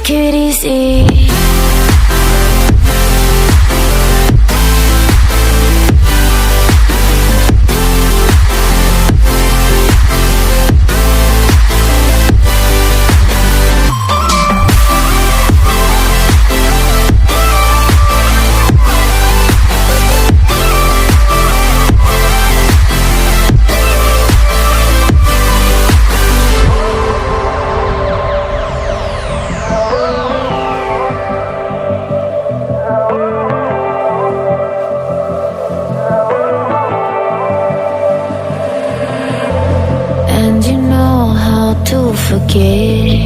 Take it easy. And you know how to forget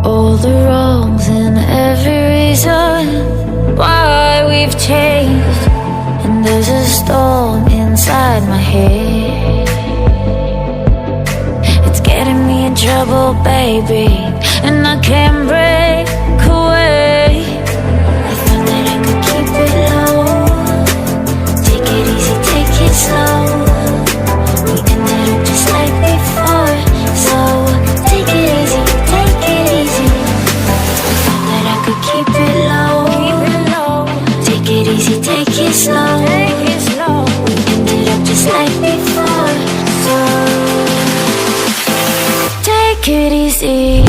all the wrongs and every reason why we've changed. And there's a storm inside my head, it's getting me in trouble, baby, and I can't break away. I thought that I could keep it low, take it easy, take it slow. We ended up just like before, so take it easy, take it easy. I thought that I could keep it low, take it easy, take it slow. We ended up just like before, so take it easy.